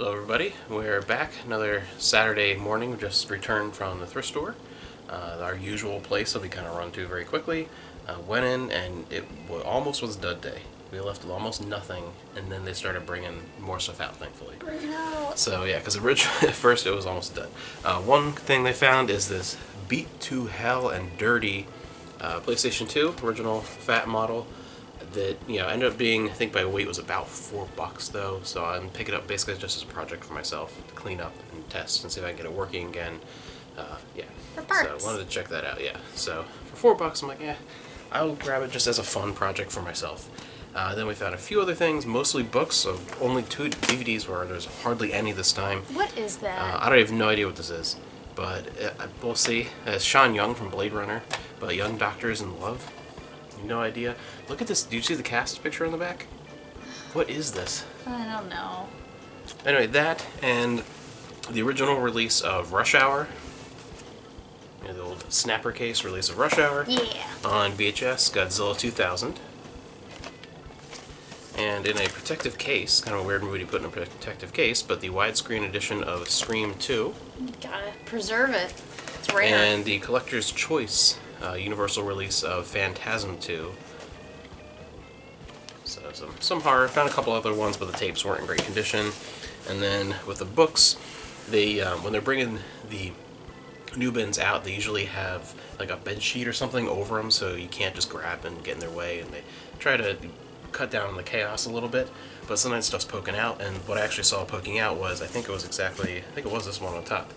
Hello everybody, we're back. Another Saturday morning. We just returned from the thrift store. Our usual place that we kind of run to very quickly. Went in and it almost was dud day. We left with almost nothing, and then they started bringing more stuff out, thankfully. Bring it out. So yeah, because originally at first it was almost done. One thing they found is this Beat to Hell and Dirty PlayStation 2 original fat model that ended up being, I think by weight, was about $4 though. So I'm picking it up basically just as a project for myself to clean up and test and see if I can get it working again. Yeah. For parts. So I wanted to check that out. Yeah. So for $4, I'm like, yeah, I'll grab it just as a fun project for myself. Then we found a few other things, mostly books, so only 2 DVDs where there's hardly any this time. What is that? I don't have no idea what this is, but we'll see. It's Sean Young from Blade Runner, but Young Doctors in Love. No idea. Look at this. Do you see the cast picture on the back? What is this? I don't know. Anyway, that and the original release of Rush Hour. The old snapper case release of Rush Hour. Yeah. On VHS, Godzilla 2000. And in a protective case, kind of a weird movie to put in a protective case, but the widescreen edition of Scream 2. You gotta preserve it. It's rare. And the collector's choice universal release of Phantasm 2. So some horror. Found a couple other ones, but the tapes weren't in great condition. And then with the books, they when they're bringing the new bins out, they usually have like a bed sheet or something over them, so you can't just grab and get in their way. And they try to cut down on the chaos a little bit, but sometimes stuff's poking out. And what I actually saw poking out was, I think it was this one on top.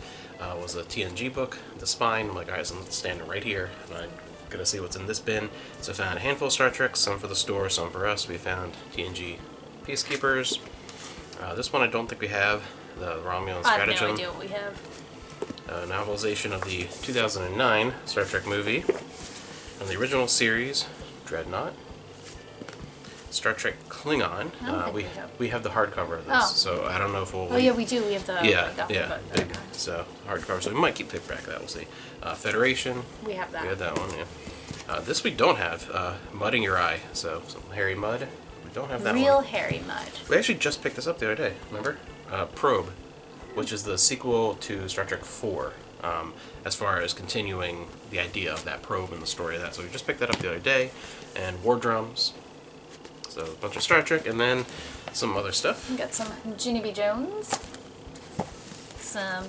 Was a TNG book, the spine. I'm like, alright, so I'm standing right here, and I'm gonna see what's in this bin. So I found a handful of Star Trek, some for the store, some for us. We found TNG Peacekeepers. This one I don't think we have, the Romulan Stratagem. I have no idea what we have. Novelization of the 2009 Star Trek movie, from the original series, Dreadnought. Star Trek Klingon. We have the hardcover of this, so I don't know if we'll. Oh yeah, we do. We have the. Big. So hardcover. So we might keep paperback. That we'll see. Federation. We have that. We had that one. Yeah. This we don't have. Mud in Your Eye. So some Harry Mudd. We don't have that one. Real Harry Mudd. We actually just picked this up the other day. Remember? Probe, which is the sequel to Star Trek 4. As far as continuing the idea of that probe and the story of that. So we just picked that up the other day. And War Drums. So a bunch of Star Trek, and then some other stuff. We got some Ginny B. Jones, some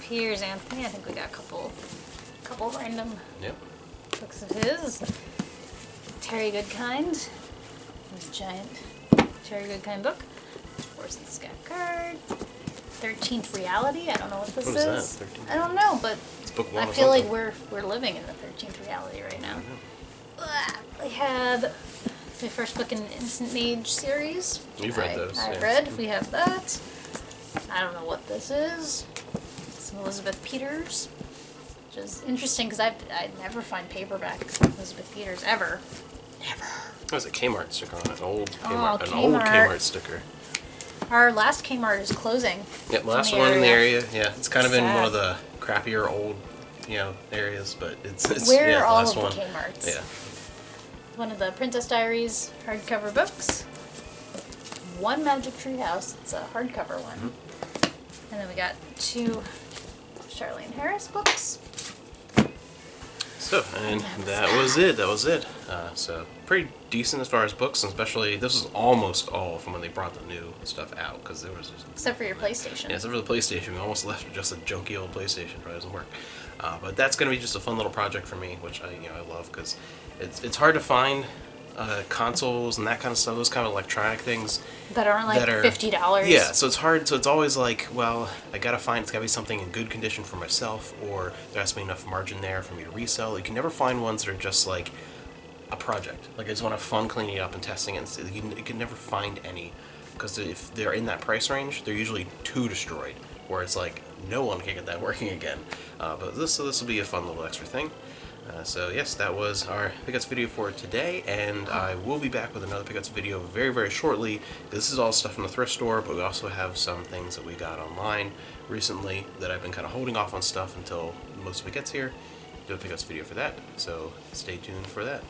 Piers Anthony. I think we got a couple random books of his. Terry Goodkind, this giant Terry Goodkind book. Orson Scott Card. 13th Reality. I don't know what this is. I don't know, but it's book 1 I feel like we're living in the 13th reality right now. We had the first book in the Instant Age series. You've read those. I've read. We have that. I don't know what this is. Some Elizabeth Peters, which is interesting because I never find paperback Elizabeth Peters ever. Never. That was a Kmart sticker on it. An old Kmart. Kmart sticker. Our last Kmart is closing. Yep, last one in the area. Yeah, it's kind of in one of the crappier old, areas, but it's Where are all last of one. the Kmarts? Yeah. One of the Princess Diaries hardcover books. One Magic Tree House. It's a hardcover one. Mm-hmm. And then we got 2 Charlene Harris books. So, and that was it. So, pretty decent as far as books, and especially, this was almost all from when they brought the new stuff out, because there was just... Except for your PlayStation. Yeah, except for the PlayStation. We almost left with just a junky old PlayStation. Probably doesn't work. But that's going to be just a fun little project for me, which I love, because it's hard to find consoles and that kind of stuff, those kind of electronic things that aren't like $50. Yeah, so it's hard. So it's always like, well, I gotta find, it's gotta be something in good condition for myself, or there has to be enough margin there for me to resell. You can never find ones that are just like a project. Like I just want to have fun cleaning it up and testing it. And you can never find any, because if they're in that price range, they're usually too destroyed, where it's like no one can get that working again. But this will be a fun little extra thing. So yes, that was our pickups video for today, and I will be back with another pickups video very, very shortly. This is all stuff from the thrift store, but we also have some things that we got online recently that I've been kind of holding off on stuff until most of it gets here. Do a pickups video for that, so stay tuned for that.